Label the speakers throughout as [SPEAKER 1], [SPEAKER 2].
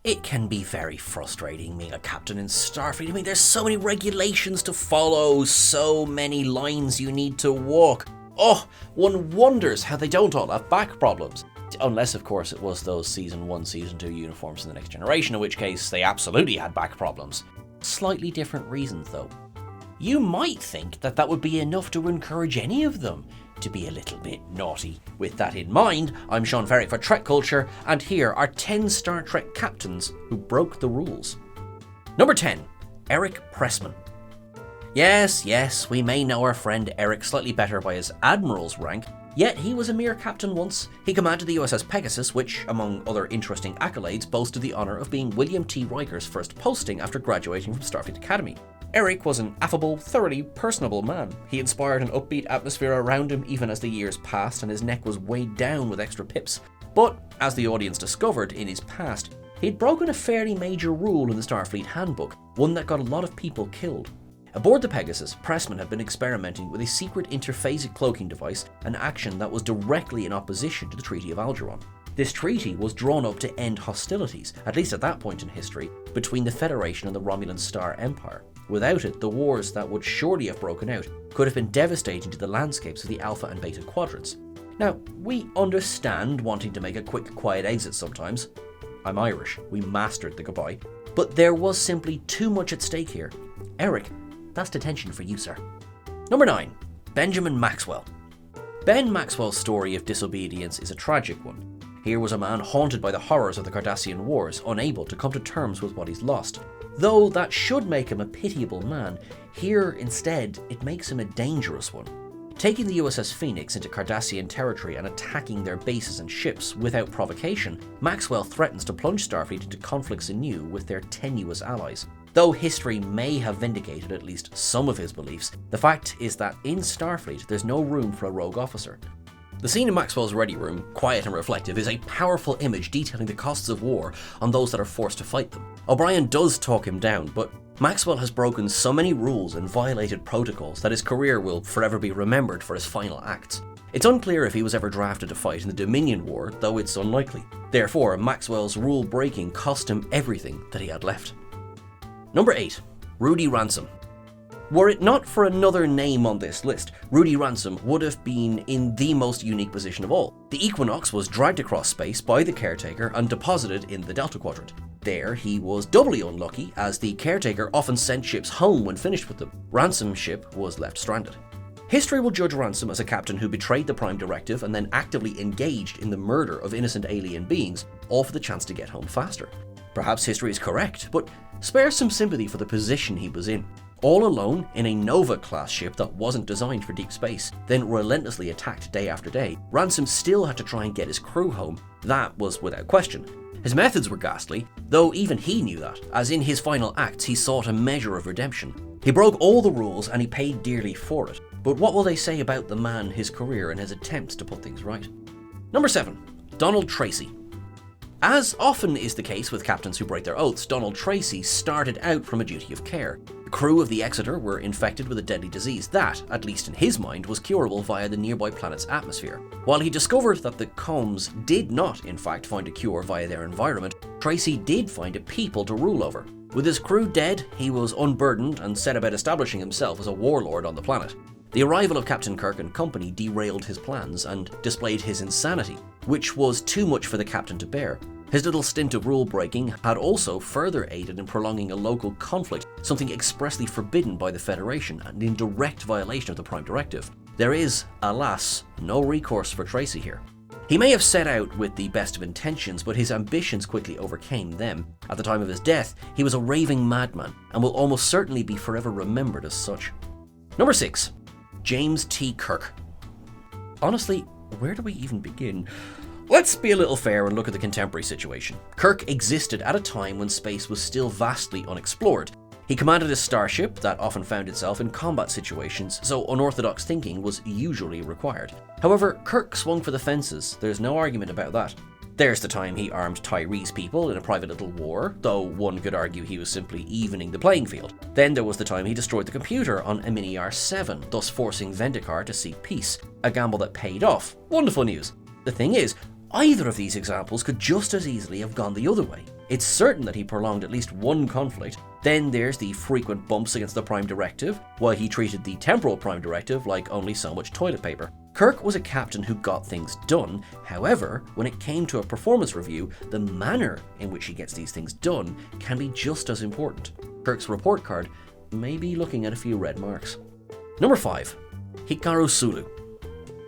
[SPEAKER 1] It can be very frustrating being a captain in Starfleet. I mean, there's so many regulations to follow, so many lines you need to walk. Oh, one wonders how they don't all have back problems. Unless, of course, it was those Season 1, Season 2 uniforms in The Next Generation, in which case they absolutely had back problems. Slightly different reasons, though. You might think that that would be enough to encourage any of them to be a little bit naughty. With that in mind, I'm Sean Ferrick for TrekCulture, and here are 10 Star Trek captains who broke the rules. Number 10, Eric Pressman. Yes, we may know our friend Eric slightly better by his admiral's rank, yet he was a mere captain once. He commanded the USS Pegasus, which, among other interesting accolades, boasted the honour of being William T. Riker's first posting after graduating from Starfleet Academy. Eric was an affable, thoroughly personable man. He inspired an upbeat atmosphere around him even as the years passed and his neck was weighed down with extra pips. But, as the audience discovered in his past, he'd broken a fairly major rule in the Starfleet handbook, one that got a lot of people killed. Aboard the Pegasus, Pressman had been experimenting with a secret interphasic cloaking device, an action that was directly in opposition to the Treaty of Algernon. This treaty was drawn up to end hostilities, at least at that point in history, between the Federation and the Romulan Star Empire. Without it, the wars that would surely have broken out could have been devastating to the landscapes of the Alpha and Beta quadrants. Now, we understand wanting to make a quick, quiet exit sometimes. I'm Irish, we mastered the goodbye. But there was simply too much at stake here. Eric, that's detention for you, sir. Number 9, Benjamin Maxwell. Ben Maxwell's story of disobedience is a tragic one. Here was a man haunted by the horrors of the Cardassian Wars, unable to come to terms with what he's lost. Though that should make him a pitiable man, here instead it makes him a dangerous one. Taking the USS Phoenix into Cardassian territory and attacking their bases and ships without provocation, Maxwell threatens to plunge Starfleet into conflicts anew with their tenuous allies. Though history may have vindicated at least some of his beliefs, the fact is that in Starfleet there's no room for a rogue officer. The scene in Maxwell's ready room, quiet and reflective, is a powerful image detailing the costs of war on those that are forced to fight them. O'Brien does talk him down, but Maxwell has broken so many rules and violated protocols that his career will forever be remembered for his final acts. It's unclear if he was ever drafted to fight in the Dominion War, though it's unlikely. Therefore, Maxwell's rule breaking cost him everything that he had left. Number 8, Rudy Ransom. Were it not for another name on this list, Rudy Ransom would have been in the most unique position of all. The Equinox was dragged across space by the Caretaker and deposited in the Delta Quadrant. There, he was doubly unlucky, as the Caretaker often sent ships home when finished with them. Ransom's ship was left stranded. History will judge Ransom as a captain who betrayed the Prime Directive and then actively engaged in the murder of innocent alien beings, all for the chance to get home faster. Perhaps history is correct, but spare some sympathy for the position he was in. All alone in a Nova-class ship that wasn't designed for deep space, then relentlessly attacked day after day, Ransom still had to try and get his crew home. That was without question. His methods were ghastly, though even he knew that, as in his final acts he sought a measure of redemption. He broke all the rules and he paid dearly for it. But what will they say about the man, his career, and his attempts to put things right? Number 7, Donald Tracy. As often is the case with captains who break their oaths, Donald Tracy started out from a duty of care. The crew of the Exeter were infected with a deadly disease that, at least in his mind, was curable via the nearby planet's atmosphere. While he discovered that the Combs did not, in fact, find a cure via their environment, Tracy did find a people to rule over. With his crew dead, he was unburdened and set about establishing himself as a warlord on the planet. The arrival of Captain Kirk and company derailed his plans and displayed his insanity, which was too much for the captain to bear. His little stint of rule-breaking had also further aided in prolonging a local conflict, something expressly forbidden by the Federation and in direct violation of the Prime Directive. There is, alas, no recourse for Tracy here. He may have set out with the best of intentions, but his ambitions quickly overcame them. At the time of his death, he was a raving madman and will almost certainly be forever remembered as such. Number 6, James T. Kirk. Honestly, where do we even begin? Let's be a little fair and look at the contemporary situation. Kirk existed at a time when space was still vastly unexplored. He commanded a starship that often found itself in combat situations, so unorthodox thinking was usually required. However, Kirk swung for the fences, there's no argument about that. There's the time he armed Tyree's people in a private little war, though one could argue he was simply evening the playing field. Then there was the time he destroyed the computer on Mini-R 7, thus forcing Vendikar to seek peace, a gamble that paid off. Wonderful news. The thing is, Either of these examples could just as easily have gone the other way. It's certain that he prolonged at least one conflict. Then there's the frequent bumps against the Prime Directive, while he treated the temporal Prime Directive like only so much toilet paper. Kirk was a captain who got things done. However, when it came to a performance review, the manner in which he gets these things done can be just as important. Kirk's report card may be looking at a few red marks. Number 5. Hikaru Sulu.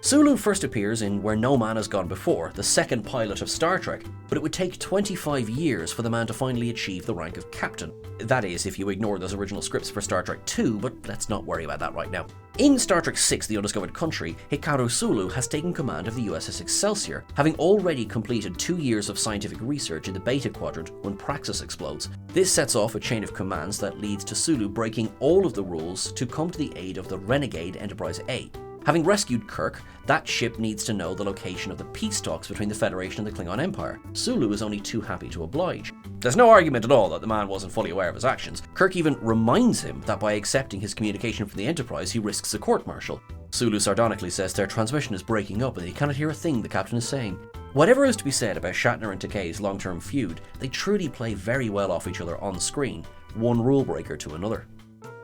[SPEAKER 1] Sulu first appears in Where No Man Has Gone Before, the second pilot of Star Trek, but it would take 25 years for the man to finally achieve the rank of captain. That is, if you ignore those original scripts for Star Trek 2, but let's not worry about that right now. In Star Trek 6, The Undiscovered Country, Hikaru Sulu has taken command of the USS Excelsior, having already completed 2 years of scientific research in the Beta Quadrant when Praxis explodes. This sets off a chain of commands that leads to Sulu breaking all of the rules to come to the aid of the renegade Enterprise A. Having rescued Kirk, that ship needs to know the location of the peace talks between the Federation and the Klingon Empire. Sulu is only too happy to oblige. There's no argument at all that the man wasn't fully aware of his actions. Kirk even reminds him that by accepting his communication from the Enterprise, he risks a court-martial. Sulu sardonically says their transmission is breaking up and he cannot hear a thing the captain is saying. Whatever is to be said about Shatner and Takei's long-term feud, they truly play very well off each other on screen, one rule breaker to another.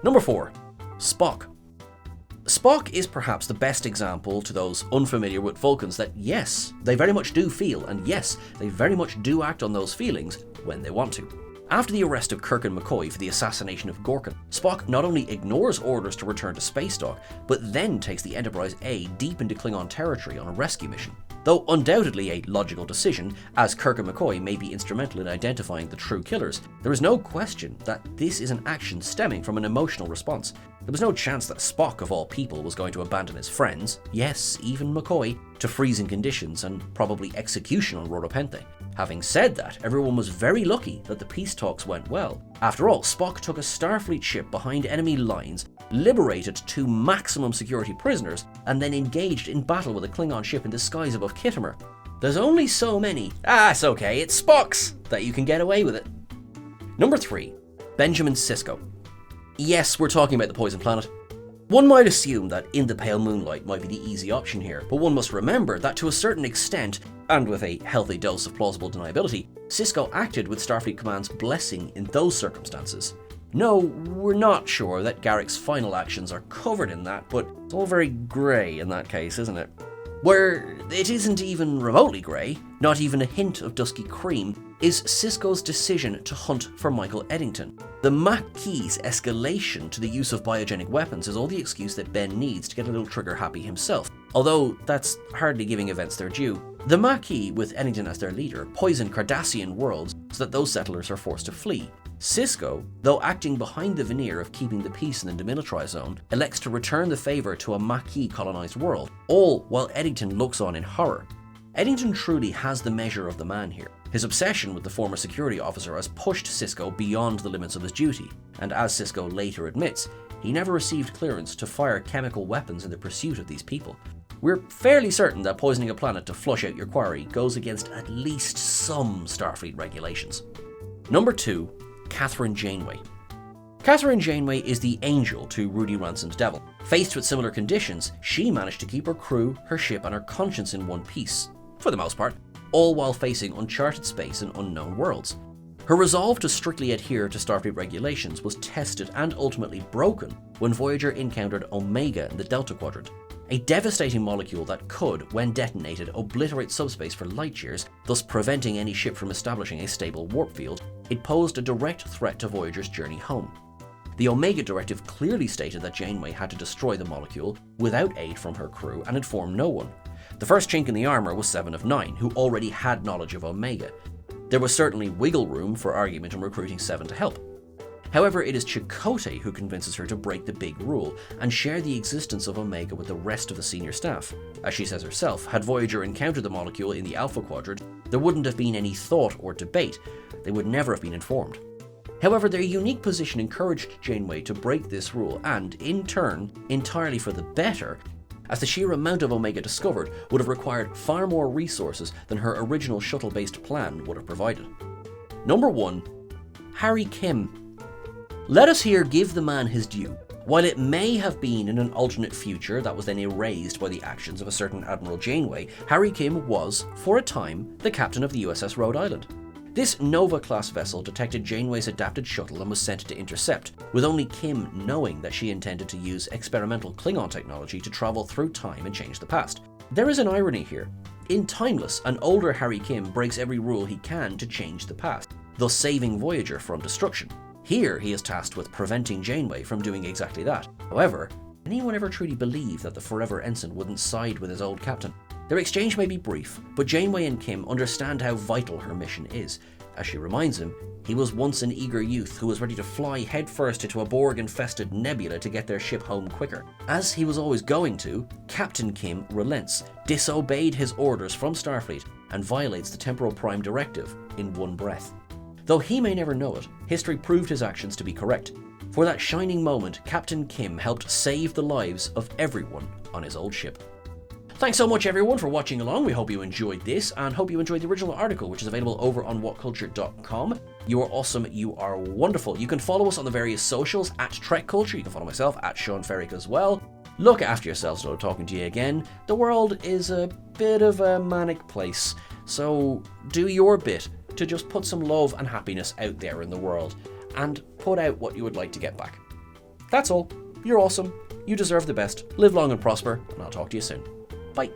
[SPEAKER 1] Number 4. Spock. Spock is perhaps the best example to those unfamiliar with Vulcans that yes, they very much do feel, and yes, they very much do act on those feelings when they want to. After the arrest of Kirk and McCoy for the assassination of Gorkin, Spock not only ignores orders to return to space dock, but then takes the Enterprise A deep into Klingon territory on a rescue mission. Though undoubtedly a logical decision, as Kirk and McCoy may be instrumental in identifying the true killers, there is no question that this is an action stemming from an emotional response. There was no chance that Spock, of all people, was going to abandon his friends, yes, even McCoy, to freezing conditions and probably execution on Rodopente. Having said that, everyone was very lucky that the peace talks went well. After all, Spock took a Starfleet ship behind enemy lines, liberated 2 maximum security prisoners, and then engaged in battle with a Klingon ship in the skies above Kittimer. There's only so many, it's okay, it's Spock's, that you can get away with it. Number 3. Benjamin Cisco. Yes, we're talking about the Poison Planet. One might assume that In the Pale Moonlight might be the easy option here, but one must remember that to a certain extent, and with a healthy dose of plausible deniability, Cisco acted with Starfleet Command's blessing in those circumstances. No, we're not sure that Garrick's final actions are covered in that, but it's all very grey in that case, isn't it? Where it isn't even remotely grey, not even a hint of dusky cream, is Cisco's decision to hunt for Michael Eddington. The Maquis' escalation to the use of biogenic weapons is all the excuse that Ben needs to get a little trigger happy himself, although that's hardly giving events their due. The Maquis, with Eddington as their leader, poison Cardassian worlds so that those settlers are forced to flee. Cisco, though acting behind the veneer of keeping the peace in the demilitarized zone, elects to return the favour to a Maquis colonized world, all while Eddington looks on in horror. Eddington truly has the measure of the man here. His obsession with the former security officer has pushed Cisco beyond the limits of his duty, and as Cisco later admits, he never received clearance to fire chemical weapons in the pursuit of these people. We're fairly certain that poisoning a planet to flush out your quarry goes against at least some Starfleet regulations. Number 2. Catherine Janeway. Catherine Janeway is the angel to Rudy Ransom's devil. Faced with similar conditions, she managed to keep her crew, her ship, and her conscience in one piece, for the most part, all while facing uncharted space and unknown worlds. Her resolve to strictly adhere to Starfleet regulations was tested and ultimately broken when Voyager encountered Omega in the Delta Quadrant, a devastating molecule that could, when detonated, obliterate subspace for light years, thus preventing any ship from establishing a stable warp field. It posed a direct threat to Voyager's journey home. The Omega Directive clearly stated that Janeway had to destroy the molecule without aid from her crew and inform no one. The first chink in the armour was 7 of 9, who already had knowledge of Omega. There was certainly wiggle room for argument in recruiting 7 to help. However, it is Chakotay who convinces her to break the big rule and share the existence of Omega with the rest of the senior staff. As she says herself, had Voyager encountered the molecule in the Alpha Quadrant, there wouldn't have been any thought or debate. They would never have been informed. However, their unique position encouraged Janeway to break this rule and, in turn, entirely for the better, as the sheer amount of Omega discovered would have required far more resources than her original shuttle-based plan would have provided. Number 1. Harry Kim. Let us here give the man his due. While it may have been in an alternate future that was then erased by the actions of a certain Admiral Janeway, Harry Kim was, for a time, the captain of the USS Rhode Island. This Nova-class vessel detected Janeway's adapted shuttle and was sent to intercept, with only Kim knowing that she intended to use experimental Klingon technology to travel through time and change the past. There is an irony here. In Timeless, an older Harry Kim breaks every rule he can to change the past, thus saving Voyager from destruction. Here, he is tasked with preventing Janeway from doing exactly that. However, anyone ever truly believe that the Forever Ensign wouldn't side with his old captain? Their exchange may be brief, but Janeway and Kim understand how vital her mission is. As she reminds him, he was once an eager youth who was ready to fly headfirst into a Borg-infested nebula to get their ship home quicker. As he was always going to, Captain Kim relents, disobeyed his orders from Starfleet, and violates the Temporal Prime Directive in one breath. Though he may never know it, history proved his actions to be correct. For that shining moment, Captain Kim helped save the lives of everyone on his old ship. Thanks so much everyone for watching along. We hope you enjoyed this and hope you enjoyed the original article, which is available over on whatculture.com. You are awesome, you are wonderful. You can follow us on the various socials at TrekCulture. You can follow myself at Sean Ferrick as well. Look after yourselves until I'm talking to you again. The world is a bit of a manic place, so do your bit to just put some love and happiness out there in the world and put out what you would like to get back. That's all. You're awesome. You deserve the best. Live long and prosper, and I'll talk to you soon. Bye.